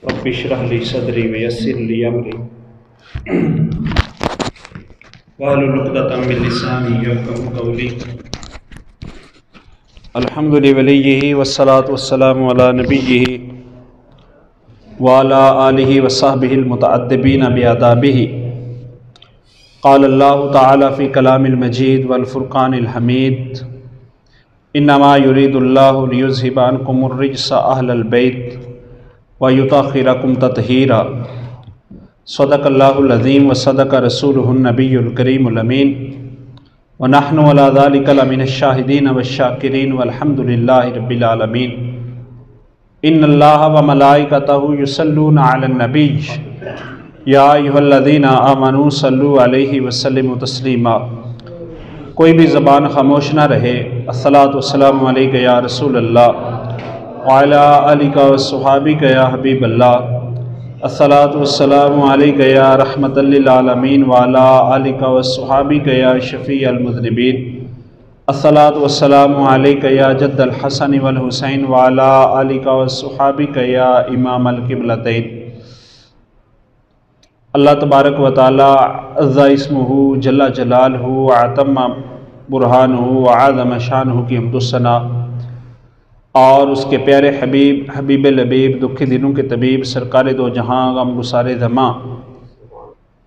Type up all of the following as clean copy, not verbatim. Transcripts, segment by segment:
رب اشرح لي صدري ويسر لي أمري واحلل عقدة من لساني يفقهوا قولي. الحمد لوليه والصلاة والسلام على نبيه وعلى آله وصحبه المتأدبين بآدابه. قال الله تعالى في كلام المجيد والفرقان الحميد: انما يريد الله ليذهب عنكم الرجس اهل البيت ويطهركم تطهيرا. صدق الله العظيم وصدق رسوله النبي الكريم الامين ونحن على ذلك لمن الشاهدين والشاكرين والحمد لله رب العالمين. ان الله وملائكته يصلون على النبي یا ایھا الذین آمنوا صلوا علیہ وسلموا تسلیما. کوئی بھی زبان خاموش نہ رہے. الصلاۃ والسلام علیک یا رسول اللہ وعلی آلک وصحابک یا حبیب اللہ. الصلاۃ والسلام علیک یا رحمۃ للعالمین وعلی آلک وصحابک یا شفیع المذنبین. الصلاۃ والسلام علیک یا جد الحسن والحسین وعلی آلک وصحابک یا امام القبلتین. اللہ تبارک و تعالی عز اسمہ جل جلالہ وعتم برہانہ وعظم شانہ کی حمد و ثنا اور اس کے پیارے حبیب لبیب دکھ دنوں کے طبیب سرکار دو جہاں غم گسار زماں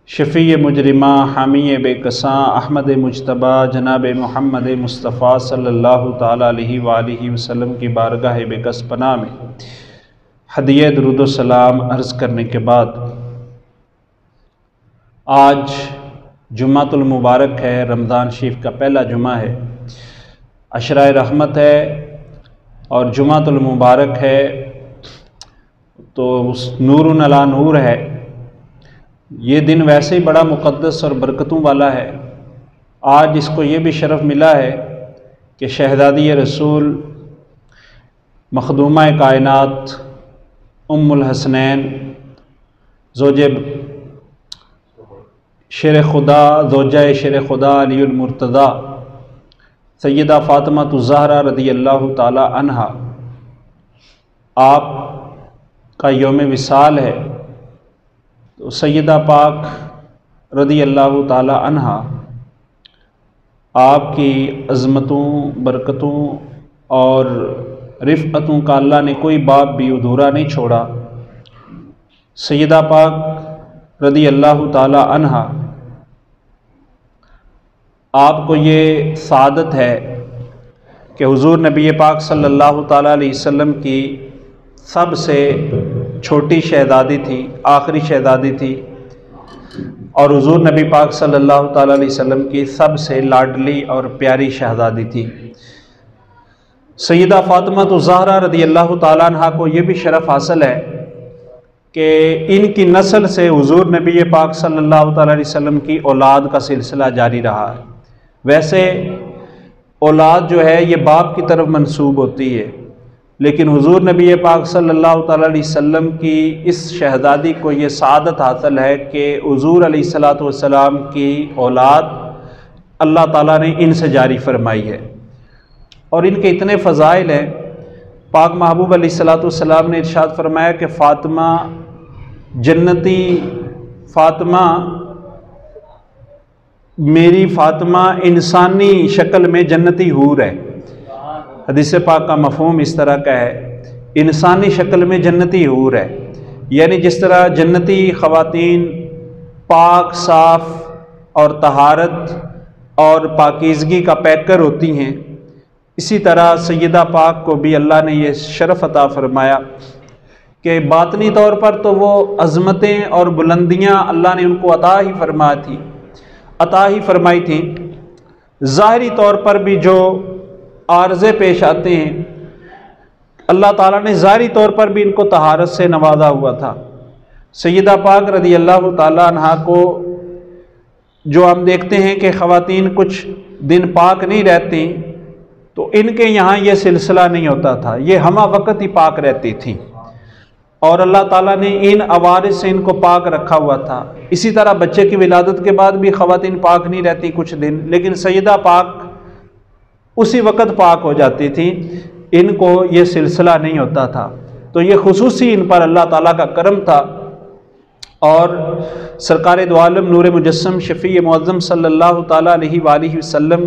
شفیع مجرمہ حامی بے کساں احمد مجتبیٰ جناب محمد مصطفیٰ صلی اللہ تعالی علیہ وآلہ وسلم کی بارگاہ بے کس پناہ میں ہدیہ درود و سلام عرض کرنے کے بعد، آج جمعۃ المبارک ہے. رمضان شریف کا پہلا جمعہ ہے. عشرۂ رحمت ہے اور جمعۃ المبارک ہے تو نور علی نور ہے. یہ دن ویسے ہی بڑا مقدس اور برکتوں والا ہے. آج اس کو یہ بھی شرف ملا ہے کہ شہزادی رسول مخدومہ کائنات ام الحسنین زوج شیر خدا زوجہ شیر خدا علی المرتضیٰ سیدہ فاطمہ الزہرا رضی اللہ تعالی عنہا، آپ کا یوم وصال ہے. تو سیدہ پاک رضی اللہ تعالی عنہا آپ کی عظمتوں، برکتوں اور رفعتوں کا اللہ نے کوئی باب بھی ادھورا نہیں چھوڑا. سیدہ پاک رضی اللہ تعالی عنہا آپ کو یہ سعادت ہے کہ حضور نبی پاک صلی اللہ تعالیٰ علیہ وسلم کی سب سے چھوٹی شہزادی تھی، آخری شہزادی تھی، اور حضور نبی پاک صلی اللہ تعالیٰ علیہ وسلم کی سب سے لاڈلی اور پیاری شہزادی تھی. سیدہ فاطمہ الزہرا رضی اللہ تعالیٰ عنہ کو یہ بھی شرف حاصل ہے کہ ان کی نسل سے حضور نبی پاک صلی اللہ تعالیٰ علیہ وسلم کی اولاد کا سلسلہ جاری رہا ہے. ویسے اولاد جو ہے یہ باپ کی طرف منسوب ہوتی ہے، لیکن حضور نبی پاک صلی اللہ تعالیٰ علیہ وسلم کی اس شہزادی کو یہ سعادت حاصل ہے کہ حضور علیہ الصلاۃ والسلام کی اولاد اللہ تعالیٰ نے ان سے جاری فرمائی ہے. اور ان کے اتنے فضائل ہیں. پاک محبوب علیہ الصلاۃ والسلام نے ارشاد فرمایا کہ فاطمہ جنتی، فاطمہ میری فاطمہ انسانی شکل میں جنتی حور ہے. حدیث پاک کا مفہوم اس طرح کا ہے، انسانی شکل میں جنتی حور ہے. یعنی جس طرح جنتی خواتین پاک، صاف اور طہارت اور پاکیزگی کا پیکر ہوتی ہیں، اسی طرح سیدہ پاک کو بھی اللہ نے یہ شرف عطا فرمایا کہ باطنی طور پر تو وہ عظمتیں اور بلندیاں اللہ نے ان کو عطا ہی فرمائی تھیں. ظاہری طور پر بھی جو عارضے پیش آتے ہیں، اللہ تعالیٰ نے ظاہری طور پر بھی ان کو طہارت سے نوازا ہوا تھا. سیدہ پاک رضی اللہ تعالیٰ عنہ کو جو ہم دیکھتے ہیں کہ خواتین کچھ دن پاک نہیں رہتی، تو ان کے یہاں یہ سلسلہ نہیں ہوتا تھا، یہ ہمہ وقت ہی پاک رہتی تھیں. اور اللہ تعالیٰ نے ان عوارض سے ان کو پاک رکھا ہوا تھا. اسی طرح بچے کی ولادت کے بعد بھی خواتین پاک نہیں رہتی کچھ دن، لیکن سیدہ پاک اسی وقت پاک ہو جاتی تھی، ان کو یہ سلسلہ نہیں ہوتا تھا. تو یہ خصوصی ان پر اللہ تعالیٰ کا کرم تھا، اور سرکار دو عالم نور مجسم شفیع معظم صلی اللہ تعالیٰ علیہ وآلہ وسلم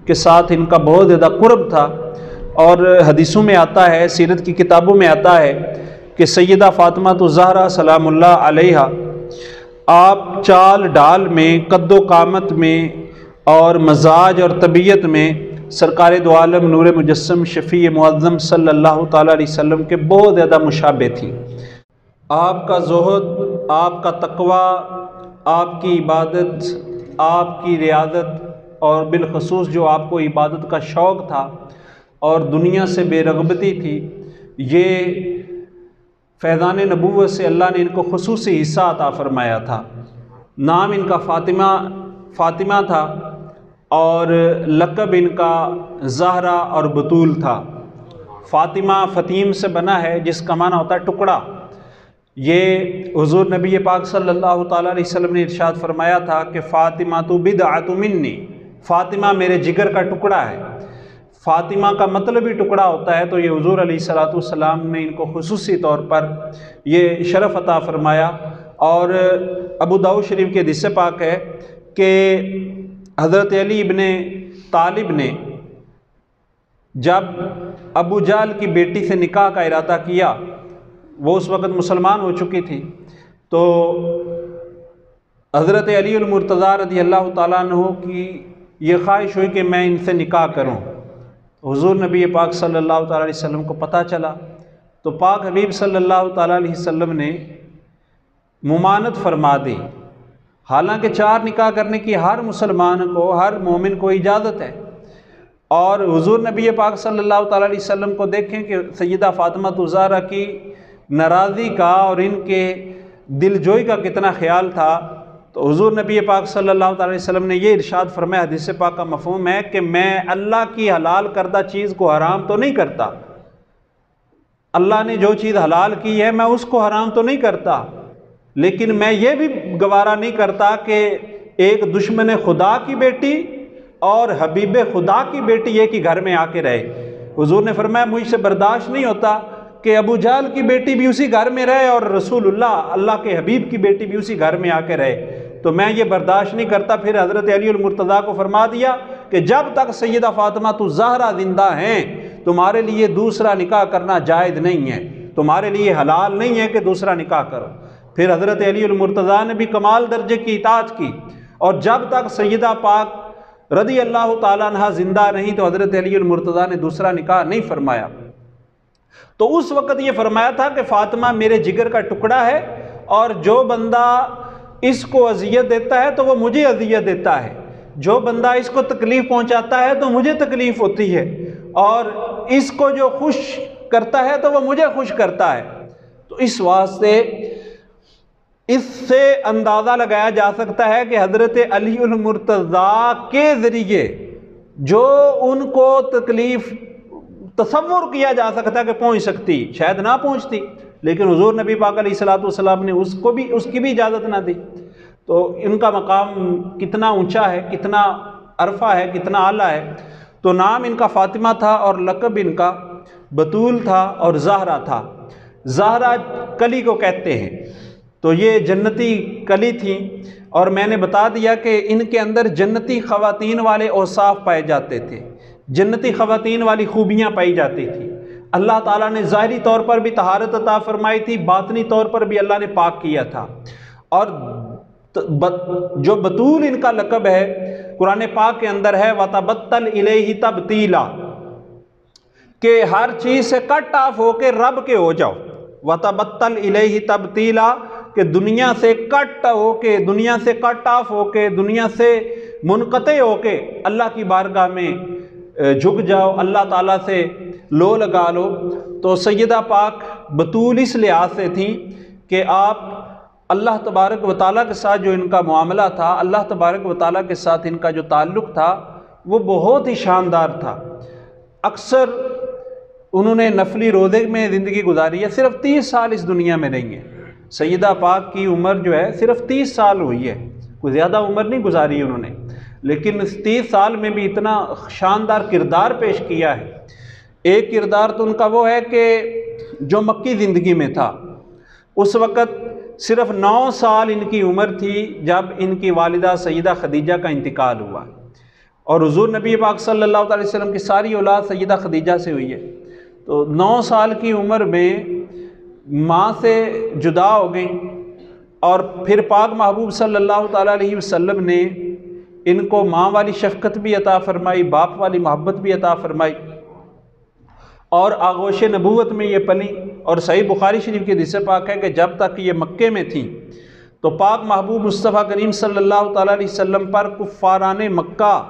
کے ساتھ ان کا بہت زیادہ قرب تھا۔ اور حدیثوں میں آتا ہے، سیرت کی کتابوں میں آتا ہے کہ سیدہ فاطمہ الزہرا سلام اللہ علیہا آپ چال ڈال میں، قد و قامت میں، اور مزاج اور طبیعت میں سرکار دو عالم نور مجسم شفیع معظم صلی اللہ تعالیٰ علیہ وسلم کے بہت زیادہ مشابہ تھی۔ آپ کا زہد، آپ کا تقوی، آپ کی عبادت، آپ کی ریاضت، اور بالخصوص جو آپ کو عبادت کا شوق تھا اور دنیا سے بے رغبتی تھی، یہ فیضان نبوت سے اللہ نے ان کو خصوصی حصہ عطا فرمایا تھا۔ نام ان کا فاطمہ تھا، اور لقب ان کا زہرا اور بطول تھا۔ فاطمہ فتیم سے بنا ہے، جس کا معنی ہوتا ہے ٹکڑا۔ یہ حضور نبی پاک صلی اللہ تعالیٰ علیہ وسلم نے ارشاد فرمایا تھا کہ فاطمہ تو بدعۃ منی، فاطمہ میرے جگر کا ٹکڑا ہے۔ فاطمہ کا مطلب ہی ٹکڑا ہوتا ہے، تو یہ حضور علیہ الصلوۃ والسلام نے ان کو خصوصی طور پر یہ شرف عطا فرمایا۔ اور ابو داؤد شریف کے حدیث پاک ہے کہ حضرت علی ابن طالب نے جب ابو جہل کی بیٹی سے نکاح کا ارادہ کیا، وہ اس وقت مسلمان ہو چکی تھی، تو حضرت علی المرتضیٰ رضی اللہ تعالیٰ عنہ کی یہ خواہش ہوئی کہ میں ان سے نکاح کروں۔ حضور نبی پاک صلی اللہ تعالیٰ علیہ وسلم کو پتہ چلا، تو پاک حبیب صلی اللہ تعالیٰ علیہ وسلم نے ممانعت فرما دی۔ حالانکہ 4 نکاح کرنے کی ہر مسلمان کو، ہر مومن کو اجازت ہے، اور حضور نبی پاک صلی اللہ تعالیٰ علیہ وسلم کو دیکھیں کہ سیدہ فاطمہ الزہرا کی ناراضی کا اور ان کے دل جوئی کا کتنا خیال تھا۔ تو حضور نبی پاک صلی اللہ تعالیٰ علیہ وسلم نے یہ ارشاد فرمایا، حدیث پاک کا مفہوم ہے کہ میں اللہ کی حلال کردہ چیز کو حرام تو نہیں کرتا، اللہ نے جو چیز حلال کی ہے میں اس کو حرام تو نہیں کرتا، لیکن میں یہ بھی گوارا نہیں کرتا کہ ایک دشمن خدا کی بیٹی اور حبیب خدا کی بیٹی ایک ہی گھر میں آ کے رہے۔ حضور نے فرمایا مجھ سے برداشت نہیں ہوتا کہ ابو جہل کی بیٹی بھی اسی گھر میں رہے اور رسول اللہ کے حبیب کی بیٹی بھی اسی گھر میں آ کے رہے، تو میں یہ برداشت نہیں کرتا۔ پھر حضرت علی المرتضیٰ کو فرما دیا کہ جب تک سیدہ فاطمہ الزہرا زندہ ہیں تمہارے لیے دوسرا نکاح کرنا جائز نہیں ہے، تمہارے لیے حلال نہیں ہے کہ دوسرا نکاح کرو۔ پھر حضرت علی المرتضیٰ نے بھی کمال درجے کی اطاعت کی، اور جب تک سیدہ پاک رضی اللہ تعالیٰ عنہ زندہ نہیں تو حضرت علی المرتضیٰ نے دوسرا نکاح نہیں فرمایا۔ تو اس وقت یہ فرمایا تھا کہ فاطمہ میرے جگر کا ٹکڑا ہے، اور جو بندہ اس کو اذیت دیتا ہے تو وہ مجھے اذیت دیتا ہے، جو بندہ اس کو تکلیف پہنچاتا ہے تو مجھے تکلیف ہوتی ہے، اور اس کو جو خوش کرتا ہے تو وہ مجھے خوش کرتا ہے۔ تو اس واسطے اس سے اندازہ لگایا جا سکتا ہے کہ حضرت علی المرتضیٰ کے ذریعے جو ان کو تکلیف تصور کیا جا سکتا ہے کہ پہنچ سکتی، شاید نہ پہنچتی، لیکن حضور نبی پاک علیہ الصلوۃ والسلام نے اس کی بھی اجازت نہ دی۔ تو ان کا مقام کتنا اونچا ہے، کتنا عرفہ ہے، کتنا اعلیٰ ہے۔ تو نام ان کا فاطمہ تھا، اور لقب ان کا بطول تھا اور زہرا تھا۔ زہرا کلی کو کہتے ہیں، تو یہ جنتی کلی تھیں، اور میں نے بتا دیا کہ ان کے اندر جنتی خواتین والے اوصاف پائے جاتے تھے، جنتی خواتین والی خوبیاں پائی جاتی تھی۔ اللہ تعالیٰ نے ظاہری طور پر بھی طہارت عطا فرمائی تھی، باطنی طور پر بھی اللہ نے پاک کیا تھا۔ اور جو بطول ان کا لقب ہے قرآن پاک کے اندر ہے وَتَبَتَّلْ إِلَيْهِ تَبْتِيلًا، کہ ہر چیز سے کٹ آف ہو کے رب کے ہو جاؤ۔ وَتَبَتَّلْ إِلَيْهِ تَبْتِيلًا، کہ دنیا سے کٹ ہو کے، دنیا سے کٹ آف ہو کے، دنیا سے منقطع ہو کے اللہ کی بارگاہ میں جھک جاؤ، اللہ تعالیٰ سے لو لگا لو۔ تو سیدہ پاک بطول اس لحاظ سے تھیں کہ آپ اللہ تبارک و تعالیٰ کے ساتھ جو ان کا معاملہ تھا، اللہ تبارک و تعالیٰ کے ساتھ ان کا جو تعلق تھا وہ بہت ہی شاندار تھا۔ اکثر انہوں نے نفلی روزے میں زندگی گزاری ہے، صرف 30 سال اس دنیا میں رہی ہیں۔ سیدہ پاک کی عمر جو ہے صرف 30 سال ہوئی ہے، کوئی زیادہ عمر نہیں گزاری انہوں نے، لیکن اس 30 سال میں بھی اتنا شاندار کردار پیش کیا ہے۔ ایک کردار تو ان کا وہ ہے کہ جو مکی زندگی میں تھا، اس وقت صرف 9 سال ان کی عمر تھی جب ان کی والدہ سیدہ خدیجہ کا انتقال ہوا، اور حضور نبی پاک صلی اللہ علیہ وسلم کی ساری اولاد سیدہ خدیجہ سے ہوئی ہے۔ تو 9 سال کی عمر میں ماں سے جدا ہو گئیں، اور پھر پاک محبوب صلی اللہ تعالیٰ علیہ وسلم نے ان کو ماں والی شفقت بھی عطا فرمائی، باپ والی محبت بھی عطا فرمائی، اور آغوش نبوت میں یہ پلیں۔ اور صحیح بخاری شریف کی حدیث پاک ہے کہ جب تک یہ مکے میں تھیں تو پاک محبوب مصطفیٰ کریم صلی اللہ تعالیٰ علیہ وسلم پر کفاران مکہ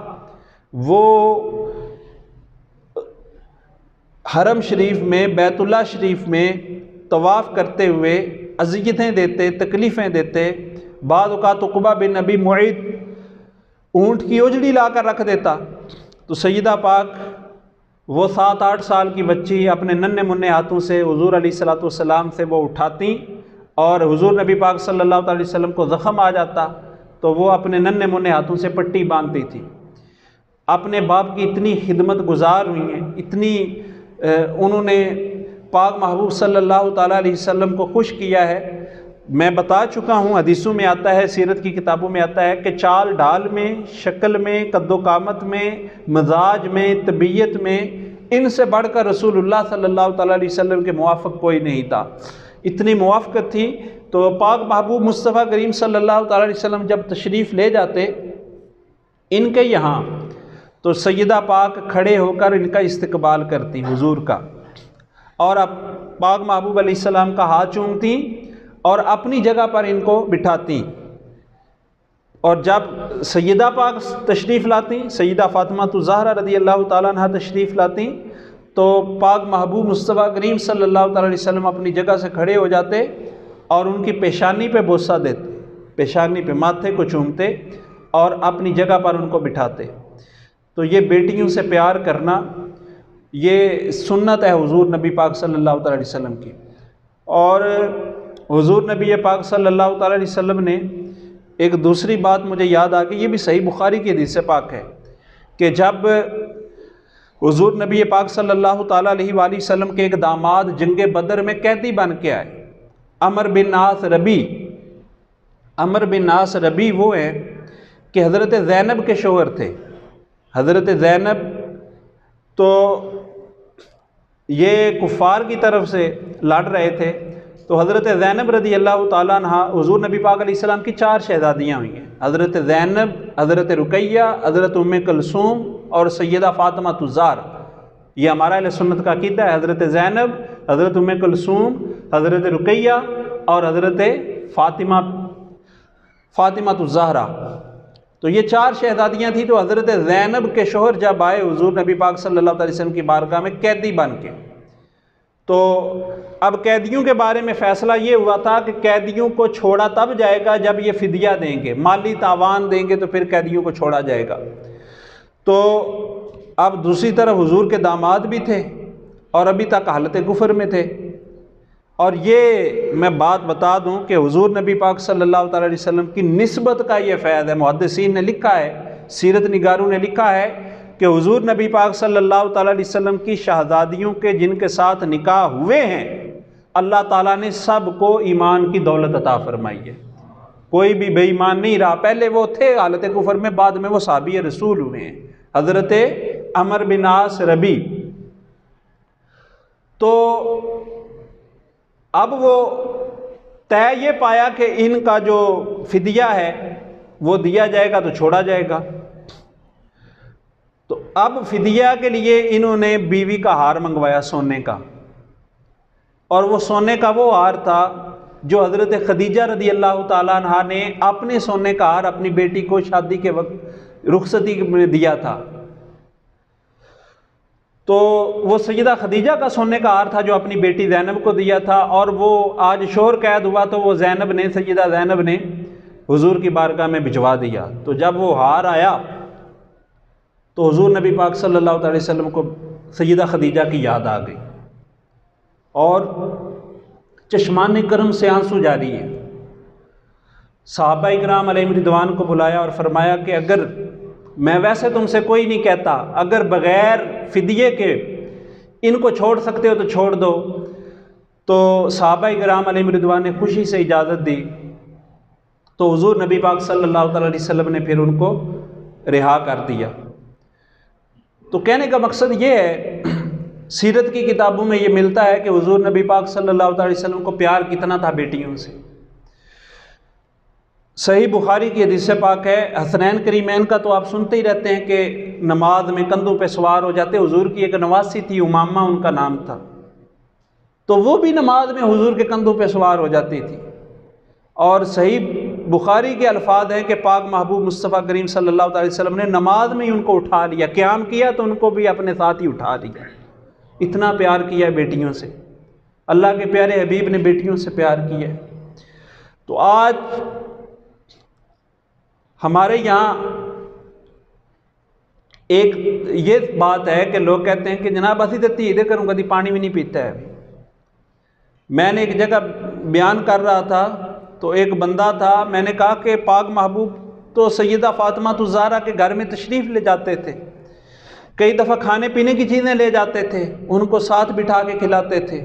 وہ حرم شریف میں، بیت اللہ شریف میں طواف کرتے ہوئے اذیتیں دیتے، تکلیفیں دیتے۔ بعض اوقات عقبہ بن نبی معیط اونٹ کی اجڑی لا کر رکھ دیتا، تو سیدہ پاک وہ 7-8 سال کی بچی اپنے ننھے منھے ہاتھوں سے حضور علیہ الصلوۃ والسلام سے وہ اٹھاتی، اور حضور نبی پاک صلی اللہ علیہ وسلم کو زخم آ جاتا تو وہ اپنے ننھے منھے ہاتھوں سے پٹی باندھتی تھی۔ اپنے باپ کی اتنی خدمت گزار ہوئی ہیں، اتنی انہوں نے پاک محبوب صلی اللہ تعالیٰ علیہ وسلم کو خوش کیا ہے۔ میں بتا چکا ہوں، حدیثوں میں آتا ہے، سیرت کی کتابوں میں آتا ہے کہ چال ڈھال میں، شکل میں، قد و قامت میں، مزاج میں، طبیعت میں ان سے بڑھ کر رسول اللہ صلی اللہ تعالیٰ علیہ وسلم کے موافق کوئی نہیں تھا، اتنی موافقت تھی۔ تو پاک محبوب مصطفیٰ کریم صلی اللہ تعالیٰ علیہ وسلم جب تشریف لے جاتے ان کے یہاں، تو سیدہ پاک کھڑے ہو کر ان کا استقبال کرتی حضور کا، اور اب پاک محبوب علیہ السلام کا ہاتھ چومتی اور اپنی جگہ پر ان کو بٹھاتی۔ اور جب سیدہ پاک تشریف لاتی، سیدہ فاطمہ الزہرا رضی اللہ تعالیٰ عنہ تشریف لاتی، تو پاک محبوب مصطفیٰ کریم صلی اللہ تعالیٰ علیہ وسلم اپنی جگہ سے کھڑے ہو جاتے اور ان کی پیشانی پہ بوسہ دیتے، پیشانی پہ، ماتھے کو چومتے اور اپنی جگہ پر ان کو بٹھاتے۔ تو یہ بیٹیوں سے پیار کرنا یہ سنت ہے حضور نبی پاک صلی اللہ تعالیٰ علیہ وسلم کی۔ اور حضور نبی پاک صلی اللہ تعالیٰ علیہ وسلم نے ایک دوسری بات مجھے یاد آ گئی، یہ بھی صحیح بخاری کی حدیث پاک ہے، کہ جب حضور نبی پاک صلی اللہ تعالیٰ علیہ وآلہ وسلم کے ایک داماد جنگ بدر میں قیدی بن کے آئے، عمر بن عاص ربی۔ عمر بن عاص ربی وہ ہیں کہ حضرت زینب کے شوہر تھے۔ حضرت زینب تو یہ کفار کی طرف سے لڑ رہے تھے، تو حضرت زینب رضی اللہ تعالیٰ عنہ، حضور نبی پاک علیہ السلام کی 4 شہزادیاں ہوئی ہیں، حضرت زینب، حضرت رقیہ، حضرت ام کلثوم اور سیدہ فاطمہ الزہرا۔ یہ ہمارا اہل سنت کا عقیدہ ہے، حضرت زینب، حضرت ام کلثوم، حضرت رقیہ اور حضرت فاطمہ الزہرا۔ تو یہ 4 شہزادیاں تھیں۔ تو حضرت زینب کے شوہر جب آئے حضور نبی پاک صلی اللہ علیہ وسلم کی بارگاہ میں قیدی بن کے، تو اب قیدیوں کے بارے میں فیصلہ یہ ہوا تھا کہ قیدیوں کو چھوڑا تب جائے گا جب یہ فدیہ دیں گے، مالی تعاون دیں گے تو پھر قیدیوں کو چھوڑا جائے گا۔ تو اب دوسری طرف حضور کے داماد بھی تھے اور ابھی تک حالت کفر میں تھے۔ اور یہ میں بات بتا دوں کہ حضور نبی پاک صلی اللہ تعالیٰ علیہ وسلم کی نسبت کا یہ فیض ہے۔ محدثین نے لکھا ہے، سیرت نگاروں نے لکھا ہے کہ حضور نبی پاک صلی اللہ تعالیٰ علیہ وسلم کی شہزادیوں کے جن کے ساتھ نکاح ہوئے ہیں، اللہ تعالیٰ نے سب کو ایمان کی دولت عطا فرمائی ہے۔ کوئی بھی بے ایمان نہیں رہا، پہلے وہ تھے حالت کفر میں، بعد میں وہ صحابی رسول ہوئے ہیں۔ حضرت عمر بن عاص ربی، تو اب وہ طے یہ پایا کہ ان کا جو فدیہ ہے وہ دیا جائے گا تو چھوڑا جائے گا۔ تو اب فدیہ کے لیے انہوں نے بیوی کا ہار منگوایا سونے کا، اور وہ سونے کا وہ ہار تھا جو حضرت خدیجہ رضی اللہ تعالیٰ عنہ نے اپنے سونے کا ہار اپنی بیٹی کو شادی کے وقت رخصتی میں دیا تھا۔ تو وہ سیدہ خدیجہ کا سونے کا ہار تھا جو اپنی بیٹی زینب کو دیا تھا، اور وہ آج شوہر قید ہوا تو وہ زینب نے، سیدہ زینب نے حضور کی بارگاہ میں بھجوا دیا۔ تو جب وہ ہار آیا تو حضور نبی پاک صلی اللہ علیہ وسلم کو سیدہ خدیجہ کی یاد آ گئی اور چشمان کرم سے آنسو جاری ہیں۔ صحابہ اکرام علیہم رضوان کو بلایا اور فرمایا کہ اگر میں ویسے تم سے کوئی نہیں کہتا، اگر بغیر فدیے کے ان کو چھوڑ سکتے ہو تو چھوڑ دو، تو صحابہ کرام علیہم رضوان نے خوشی سے اجازت دی، تو حضور نبی پاک صلی اللہ تعالیٰ علیہ وسلم نے پھر ان کو رہا کر دیا۔ تو کہنے کا مقصد یہ ہے، سیرت کی کتابوں میں یہ ملتا ہے کہ حضور نبی پاک صلی اللہ تعالیٰ علیہ وسلم کو پیار کتنا تھا بیٹیوں سے۔ صحیح بخاری کی حدیث پاک ہے، حسنین کریمین کا تو آپ سنتے ہی رہتے ہیں کہ نماز میں کندھوں پہ سوار ہو جاتے۔ حضور کی ایک نواسی تھی، امامہ ان کا نام تھا، تو وہ بھی نماز میں حضور کے کندھوں پہ سوار ہو جاتی تھی۔ اور صحیح بخاری کے الفاظ ہیں کہ پاک محبوب مصطفیٰ کریم صلی اللہ علیہ وسلم نے نماز میں ہی ان کو اٹھا لیا، قیام کیا تو ان کو بھی اپنے ساتھ ہی اٹھا لیا۔ اتنا پیار کیا ہے بیٹیوں سے، اللہ کے پیارے حبیب نے بیٹیوں سے پیار کیا ہے۔ تو آج ہمارے یہاں ایک یہ بات ہے کہ لوگ کہتے ہیں کہ جناب اسی تو دے کروں کبھی پانی بھی نہیں پیتا ہے۔ میں نے ایک جگہ بیان کر رہا تھا تو ایک بندہ تھا، میں نے کہا کہ پاک محبوب تو سیدہ فاطمہ الزہرا کے گھر میں تشریف لے جاتے تھے، کئی دفعہ کھانے پینے کی چیزیں لے جاتے تھے، ان کو ساتھ بٹھا کے کھلاتے تھے۔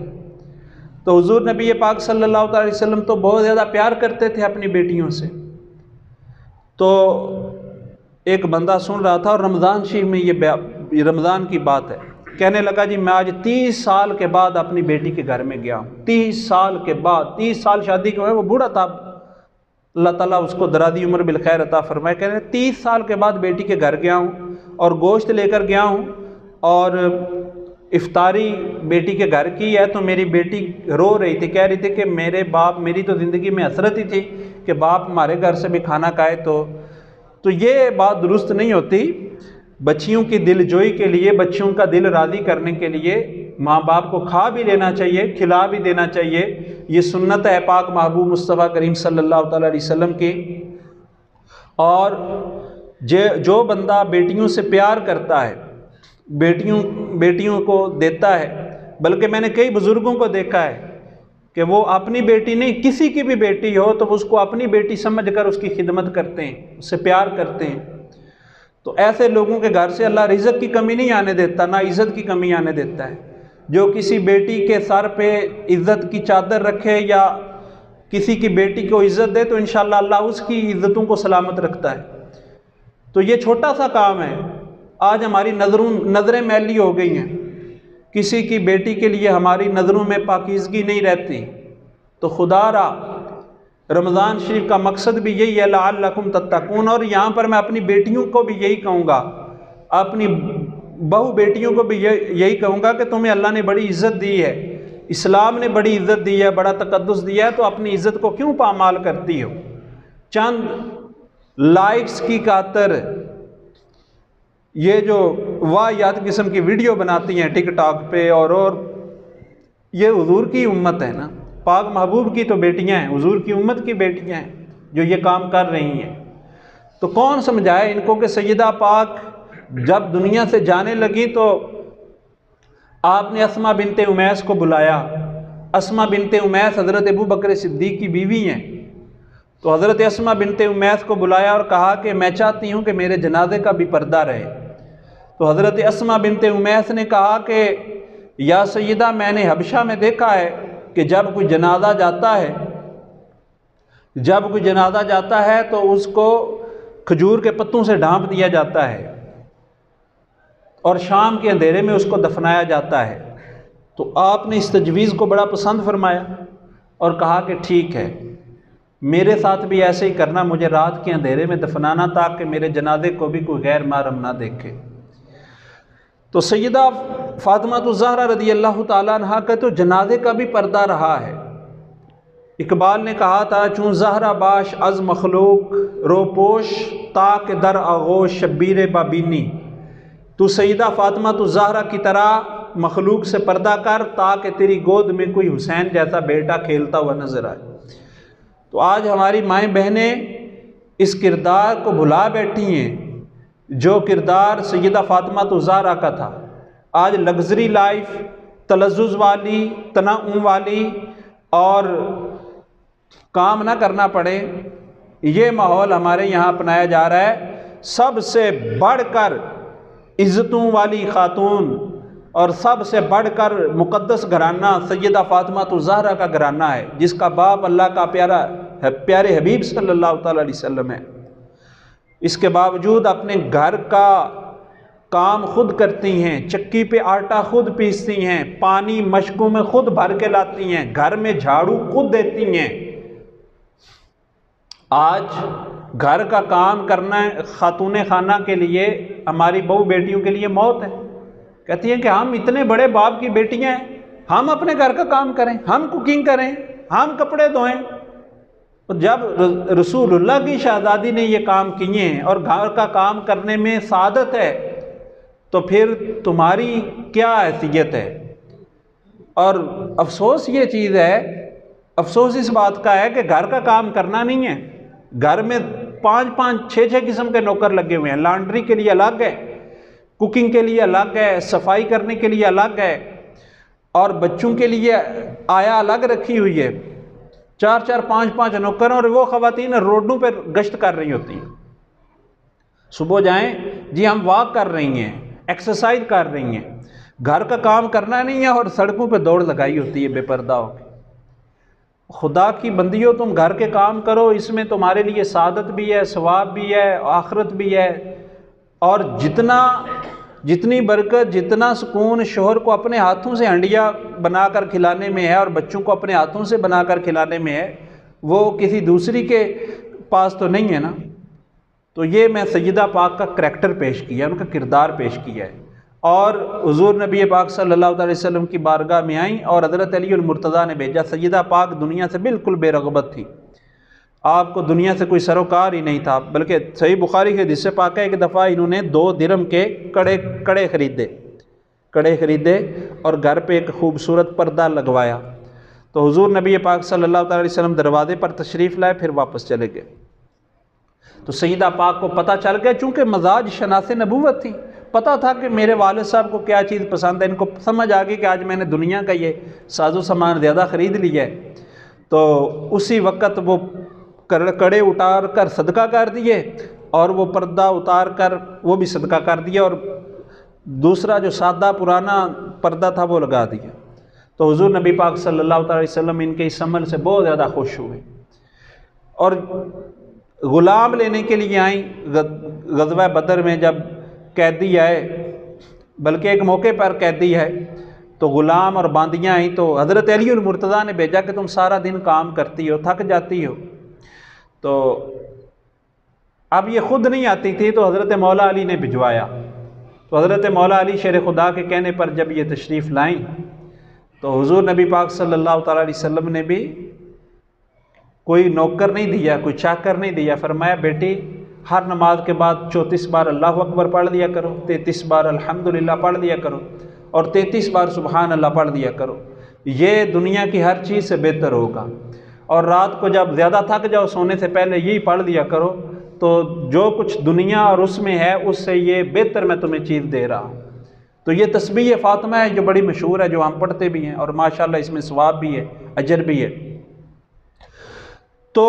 تو حضور نبی پاک صلی اللہ علیہ وسلم تو بہت زیادہ پیار کرتے تھے اپنی بیٹیوں سے۔ تو ایک بندہ سن رہا تھا، اور رمضان شریف میں یہ رمضان کی بات ہے، کہنے لگا جی میں آج 30 سال کے بعد اپنی بیٹی کے گھر میں گیا ہوں۔ 30 سال کے بعد، 30 سال شادی کے ہوئے، وہ بوڑھا تھا، اللہ تعالیٰ اس کو درازی عمر بالخیر عطا فرمائے۔ کہنے 30 سال کے بعد بیٹی کے گھر گیا ہوں اور گوشت لے کر گیا ہوں، اور افطاری بیٹی کے گھر کی ہے تو میری بیٹی رو رہی تھی، کہہ رہی تھی کہ میرے باپ، میری تو زندگی میں حسرت ہی تھی کہ باپ ہمارے گھر سے بھی کھانا کھائے۔ تو یہ بات درست نہیں ہوتی۔ بچیوں کی دل جوئی کے لیے، بچیوں کا دل راضی کرنے کے لیے ماں باپ کو کھا بھی لینا چاہیے، کھلا بھی دینا چاہیے۔ یہ سنت ہے پاک محبوب مصطفیٰ کریم صلی اللہ تعالیٰ علیہ وسلم کی۔ اور جو بندہ بیٹیوں سے پیار کرتا ہے، بیٹیوں کو دیتا ہے، بلکہ میں نے کئی بزرگوں کو دیکھا ہے کہ وہ اپنی بیٹی نہیں، کسی کی بھی بیٹی ہو تو اس کو اپنی بیٹی سمجھ کر اس کی خدمت کرتے ہیں، اس سے پیار کرتے ہیں۔ تو ایسے لوگوں کے گھر سے اللہ رزق کی کمی نہیں آنے دیتا، نہ عزت کی کمی آنے دیتا ہے۔ جو کسی بیٹی کے سر پہ عزت کی چادر رکھے یا کسی کی بیٹی کو عزت دے تو انشاءاللہ اللہ اس کی عزتوں کو سلامت رکھتا ہے۔ تو یہ چھوٹا سا کام ہے۔ آج ہماری نظریں میلی ہو گئی ہیں، کسی کی بیٹی کے لیے ہماری نظروں میں پاکیزگی نہیں رہتی۔ تو خدا را رمضان شریف کا مقصد بھی یہی ہے، لعلکم تتقون۔ اور یہاں پر میں اپنی بیٹیوں کو بھی یہی کہوں گا، اپنی بہو بیٹیوں کو بھی یہی کہوں گا کہ تمہیں اللہ نے بڑی عزت دی ہے، اسلام نے بڑی عزت دی ہے، بڑا تقدس دیا ہے، تو اپنی عزت کو کیوں پامال کرتی ہو؟ چند لائکس کی خاطر یہ جو واہیات قسم کی ویڈیو بناتی ہیں ٹک ٹاک پہ، اور یہ حضور کی امت ہے نا، پاک محبوب کی تو بیٹیاں ہیں، حضور کی امت کی بیٹیاں ہیں جو یہ کام کر رہی ہیں۔ تو کون سمجھائے ان کو کہ سیدہ پاک جب دنیا سے جانے لگی تو آپ نے اسماء بنت امیس کو بلایا۔ اسماء بنت امیس حضرت ابو بکر صدیق کی بیوی ہیں۔ تو حضرت اسماء بنت امیس کو بلایا اور کہا کہ میں چاہتی ہوں کہ میرے جنازے کا بھی پردہ رہے۔ تو حضرت اسماء بنت امیس نے کہا کہ یا سیدہ، میں نے حبشہ میں دیکھا ہے کہ جب کوئی جنازہ جاتا ہے تو اس کو کھجور کے پتوں سے ڈھانپ دیا جاتا ہے اور شام کے اندھیرے میں اس کو دفنایا جاتا ہے۔ تو آپ نے اس تجویز کو بڑا پسند فرمایا اور کہا کہ ٹھیک ہے، میرے ساتھ بھی ایسے ہی کرنا، مجھے رات کے اندھیرے میں دفنانا تاکہ میرے جنازے کو بھی کوئی غیر محرم نہ دیکھے۔ تو سیدہ فاطمہ الزہرا رضی اللہ تعالیٰ عنہا کا تو جنازے کا بھی پردہ رہا ہے۔ اقبال نے کہا تھا، چون زہرا باش از مخلوق رو پوش تاک در آغوش شبیر بابینی۔ تو سیدہ فاطمہ الزہرا کی طرح مخلوق سے پردہ کر تاکہ تیری گود میں کوئی حسین جیسا بیٹا کھیلتا ہوا نظر آئے۔ تو آج ہماری مائیں بہنیں اس کردار کو بھلا بیٹھی ہیں جو کردار سیدہ فاطمہ الزہرا کا تھا۔ آج لگژری لائف، تلذذ والی، تنعم والی اور کام نہ کرنا پڑے، یہ ماحول ہمارے یہاں اپنایا جا رہا ہے۔ سب سے بڑھ کر عزتوں والی خاتون اور سب سے بڑھ کر مقدس گھرانہ سیدہ فاطمہ الزہرا کا گھرانہ ہے، جس کا باپ اللہ کا پیارے حبیب صلی اللہ تعالیٰ علیہ وسلم ہے۔ اس کے باوجود اپنے گھر کا کام خود کرتی ہیں، چکی پہ آٹا خود پیستی ہیں، پانی مشکوں میں خود بھر کے لاتی ہیں، گھر میں جھاڑو خود دیتی ہیں۔ آج گھر کا کام کرنا خاتون خانہ کے لیے، ہماری بہو بیٹیوں کے لیے موت ہے۔ کہتی ہیں کہ ہم اتنے بڑے باپ کی بیٹیاں ہیں، ہم اپنے گھر کا کام کریں، ہم کوکنگ کریں، ہم کپڑے دھوئیں۔ جب رسول اللہ کی شہزادی نے یہ کام کیے ہیں اور گھر کا کام کرنے میں سعادت ہے، تو پھر تمہاری کیا حیثیت ہے؟ اور افسوس یہ چیز ہے، افسوس اس بات کا ہے کہ گھر کا کام کرنا نہیں ہے۔ گھر میں 5-6 قسم کے نوکر لگے ہوئے ہیں، لانڈری کے لیے الگ ہے، کوکنگ کے لیے الگ ہے، صفائی کرنے کے لیے الگ ہے، اور بچوں کے لیے آیا الگ رکھی ہوئی ہے۔ 4-5 نوکر، اور وہ خواتین روڈوں پہ گشت کر رہی ہوتی ہیں۔ صبح جائیں جی ہم واک کر رہی ہیں، ایکسرسائز کر رہی ہیں، گھر کا کام کرنا نہیں ہے اور سڑکوں پہ دوڑ لگائی ہوتی ہے بے پردہ ہو کے۔ خدا کی بندیوں، تم گھر کے کام کرو، اس میں تمہارے لیے سعادت بھی ہے، ثواب بھی ہے، آخرت بھی ہے، اور جتنی برکت، جتنا سکون شوہر کو اپنے ہاتھوں سے ہنڈیا بنا کر کھلانے میں ہے اور بچوں کو اپنے ہاتھوں سے بنا کر کھلانے میں ہے، وہ کسی دوسری کے پاس تو نہیں ہے نا۔ تو یہ میں سیدہ پاک کا کریکٹر پیش کیا، ان کا کردار پیش کیا ہے، اور حضور نبی پاک صلی اللہ علیہ وسلم کی بارگاہ میں آئیں اور حضرت علی المرتضیٰ نے بھیجا۔ سیدہ پاک دنیا سے بالکل بے رغبت تھی، آپ کو دنیا سے کوئی سروکار ہی نہیں تھا، بلکہ صحیح بخاری کے حدیث پاک ہے، ایک دفعہ انہوں نے 2 درہم کے کڑے خریدے اور گھر پہ ایک خوبصورت پردہ لگوایا۔ تو حضور نبی پاک صلی اللہ علیہ وسلم دروازے پر تشریف لائے، پھر واپس چلے گئے۔ تو سیدہ پاک کو پتہ چل گیا، چونکہ مزاج شناس نبوت تھی، پتہ تھا کہ میرے والد صاحب کو کیا چیز پسند ہے، ان کو سمجھ آ گئی کہ آج میں نے دنیا کا یہ ساز و سامان زیادہ خرید لیا ہے۔ تو اسی وقت وہ کڑے اتار کر صدقہ کر دیے، اور وہ پردہ اتار کر وہ بھی صدقہ کر دیا، اور دوسرا جو سادہ پرانا پردہ تھا وہ لگا دیا۔ تو حضور نبی پاک صلی اللہ علیہ وسلم ان کے اس عمل سے بہت زیادہ خوش ہوئے، اور غلام لینے کے لیے آئیں۔ غزوہ بدر میں جب قیدی آئے، بلکہ ایک موقع پر قیدی ہے، تو غلام اور باندیاں آئیں، تو حضرت علی المرتضیٰ نے بھیجا کہ تم سارا دن کام کرتی ہو، تھک جاتی ہو۔ تو اب یہ خود نہیں آتی تھی، تو حضرت مولا علی نے بھجوایا۔ تو حضرت مولا علی شیر خدا کے کہنے پر جب یہ تشریف لائیں، تو حضور نبی پاک صلی اللہ تعالیٰ علیہ وسلم نے بھی کوئی نوکر نہیں دیا، کوئی چاکر نہیں دیا، فرمایا بیٹی ہر نماز کے بعد 34 بار اللہ اکبر پڑھ دیا کرو، 33 بار الحمدللہ پڑھ دیا کرو، اور 33 بار سبحان اللہ پڑھ دیا کرو، یہ دنیا کی ہر چیز سے بہتر ہوگا۔ اور رات کو جب زیادہ تھک جاؤ سونے سے پہلے یہی پڑھ دیا کرو، تو جو کچھ دنیا اور اس میں ہے اس سے یہ بہتر میں تمہیں چیز دے رہا ہوں۔ تو یہ تسبیح فاطمہ ہے جو بڑی مشہور ہے، جو ہم پڑھتے بھی ہیں، اور ماشاءاللہ اس میں ثواب بھی ہے، اجر بھی ہے۔ تو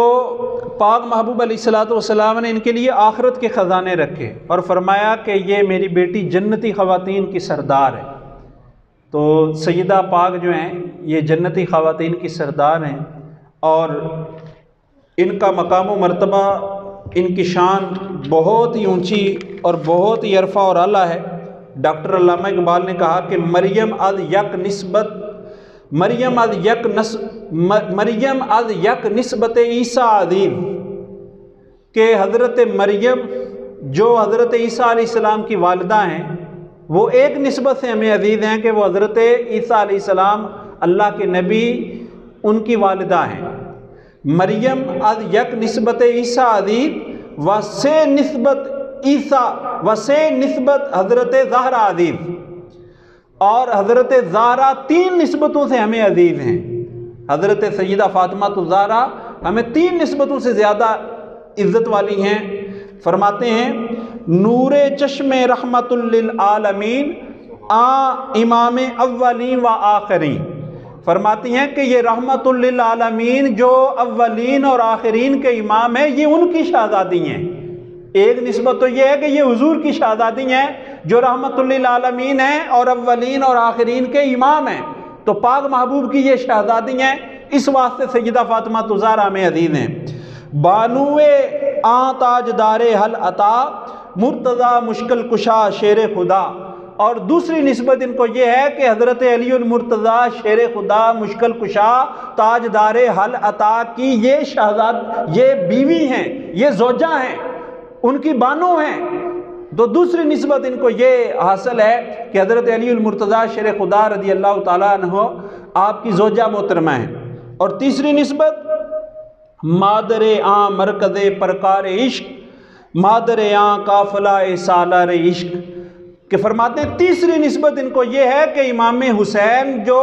پاک محبوب علیہ السلام نے ان کے لیے آخرت کے خزانے رکھے، اور فرمایا کہ یہ میری بیٹی جنتی خواتین کی سردار ہے۔ تو سیدہ پاک جو ہیں یہ جنتی خواتین کی سردار ہیں، اور ان کا مقام و مرتبہ، ان کی شان بہت ہی اونچی اور بہت ہی عرفہ اور اعلیٰ ہے۔ ڈاکٹر علامہ اقبال نے کہا کہ مریم از یک نسبت عیسیٰ عظیم، کہ حضرت مریم جو حضرت عیسیٰ علیہ السلام کی والدہ ہیں، وہ ایک نسبت سے ہمیں عزیز ہیں کہ وہ حضرت عیسیٰ علیہ السلام اللہ کے نبی ان کی والدہ ہیں۔ مریم از یک نسبت عیسیٰ عظیم و سے نسبت حضرت زہرا عظیم، اور حضرت زہرا 3 نسبتوں سے ہمیں عزیز ہیں۔ حضرت سیدہ فاطمہ الزہرا ہمیں 3 نسبتوں سے زیادہ عزت والی ہیں۔ فرماتے ہیں نور چشم رحمت للعالمین امام اولین و آخرین، فرماتی ہیں کہ یہ رحمت للعالمین جو اولین اور آخرین کے امام ہیں، یہ ان کی شہزادی ہیں۔ ایک نسبت تو یہ ہے کہ یہ حضور کی شہزادی ہیں، جو رحمت للعالمین ہیں اور اولین اور آخرین کے امام ہیں، تو پاک محبوب کی یہ شہزادی ہیں، اس واسطے سیدہ فاطمہ الزہرا ہمیں عزیز ہیں۔ بانوے آں تاجدار حل عطا، مرتضیٰ مشکل کشا شیر خدا۔ اور دوسری نسبت ان کو یہ ہے کہ حضرت علی المرتضیٰ شیر خدا مشکل کشا تاجدار حل عطا کی یہ شہزاد، یہ بیوی ہیں، یہ زوجہ ہیں، ان کی بانو ہیں۔ تو دوسری نسبت ان کو یہ حاصل ہے کہ حضرت علی المرتضیٰ شیر خدا رضی اللہ تعالیٰ عنہ آپ کی زوجہ محترمہ ہیں۔ اور تیسری نسبت مادر آں مرکز پرکار عشق، مادر آں قافلہ سالار عشق، کہ فرماتے ہیں تیسری نسبت ان کو یہ ہے کہ امام حسین جو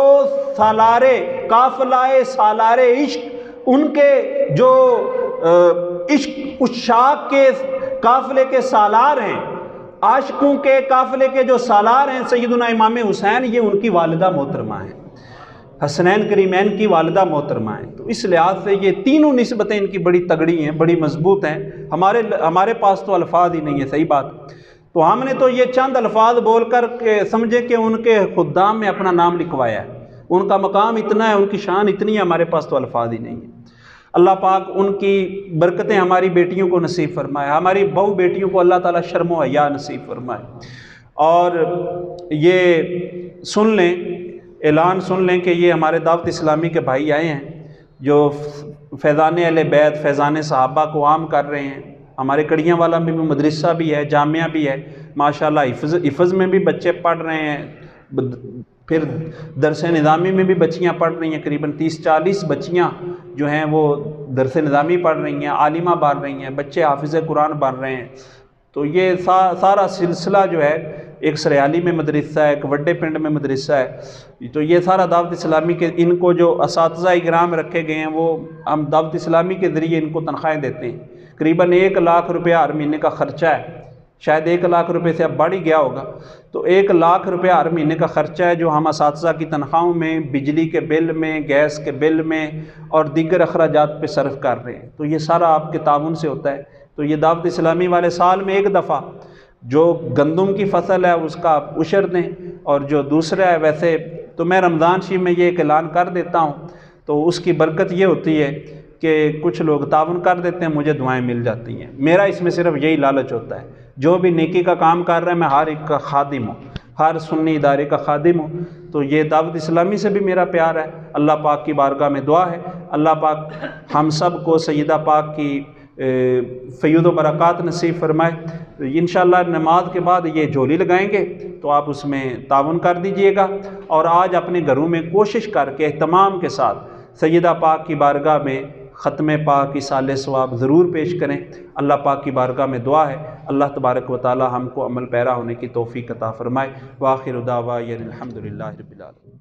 سالار قافلہ سالار عشق، ان کے جو عشق عشاق کے قافلے کے سالار ہیں، عاشقوں کے قافلے کے جو سالار ہیں سیدنا امام حسین، یہ ان کی والدہ محترمہ ہیں، حسنین کریمین کی والدہ محترمہ ہیں۔ تو اس لحاظ سے یہ تینوں نسبتیں ان کی بڑی تگڑی ہیں، بڑی مضبوط ہیں۔ ہمارے پاس تو الفاظ ہی نہیں ہے، صحیح بات۔ تو ہم نے تو یہ چند الفاظ بول کر سمجھے کہ ان کے خدام میں اپنا نام لکھوایا ہے، ان کا مقام اتنا ہے، ان کی شان اتنی ہے، ہمارے پاس تو الفاظ ہی نہیں ہے۔ اللہ پاک ان کی برکتیں ہماری بیٹیوں کو نصیب فرمائے، ہماری بہو بیٹیوں کو اللہ تعالیٰ شرم و حیا نصیب فرمائے۔ اور یہ سن لیں، اعلان سن لیں کہ یہ ہمارے دعوت اسلامی کے بھائی آئے ہیں جو فیضان اہل بیت، فیضان صحابہ کو عام کر رہے ہیں۔ ہمارے کڑیاں والا میں بھی مدرسہ بھی ہے، جامعہ بھی ہے، ماشاءاللہ حفظ میں بھی بچے پڑھ رہے ہیں، پھر درس نظامی میں بھی بچیاں پڑھ رہی ہیں، قریباً 30-40 بچیاں جو ہیں وہ درس نظامی پڑھ رہی ہیں، عالمہ بن رہی ہیں، بچے حافظ قرآن بن رہے ہیں۔ تو یہ سارا سلسلہ جو ہے، ایک سریالی میں مدرسہ ہے، ایک وڈے پنڈ میں مدرسہ ہے، تو یہ سارا دعوت اسلامی کے، ان کو جو اساتذہ اکرام رکھے گئے ہیں وہ ہم دعوت اسلامی کے ذریعے ان کو تنخواہیں دیتے ہیں۔ قریباً 1 لاکھ روپیہ ہر مہینے کا خرچہ ہے، شاید 1 لاکھ روپے سے اب بڑھ ہی گیا ہوگا، تو 1 لاکھ روپیہ ہر مہینے کا خرچہ ہے جو ہم اساتذہ کی تنخواہوں میں، بجلی کے بل میں، گیس کے بل میں اور دیگر اخراجات پہ صرف کر رہے ہیں۔ تو یہ سارا آپ کے تعاون سے ہوتا ہے۔ تو یہ دعوت اسلامی والے سال میں 1 دفعہ جو گندم کی فصل ہے اس کا عشر دیں، اور جو دوسرا ہے ویسے تو میں رمضان شریف میں یہ ایک اعلان کر دیتا ہوں، تو اس کی برکت یہ ہوتی ہے کہ کچھ لوگ تعاون کر دیتے ہیں، مجھے دعائیں مل جاتی ہیں۔ میرا اس میں صرف یہی لالچ ہوتا ہے، جو بھی نیکی کا کام کر رہا ہے میں ہر ایک کا خادم ہوں، ہر سنی ادارے کا خادم ہوں۔ تو یہ دعوت اسلامی سے بھی میرا پیار ہے۔ اللہ پاک کی بارگاہ میں دعا ہے اللہ پاک ہم سب کو سیدہ پاک کی فیض و برکات نصیب فرمائے۔ انشاءاللہ نماز کے بعد یہ جھولی لگائیں گے تو آپ اس میں تعاون کر دیجئے گا، اور آج اپنے گھروں میں کوشش کر کے اہتمام کے ساتھ سیدہ پاک کی بارگاہ میں ختم پاک اصالِ ثواب ضرور پیش کریں۔ اللہ پاک کی بارگاہ میں دعا ہے اللہ تبارک و تعالی ہم کو عمل پیرا ہونے کی توفیق عطا فرمائے۔ وآخر دعوانا الحمدللہ رب العالمین۔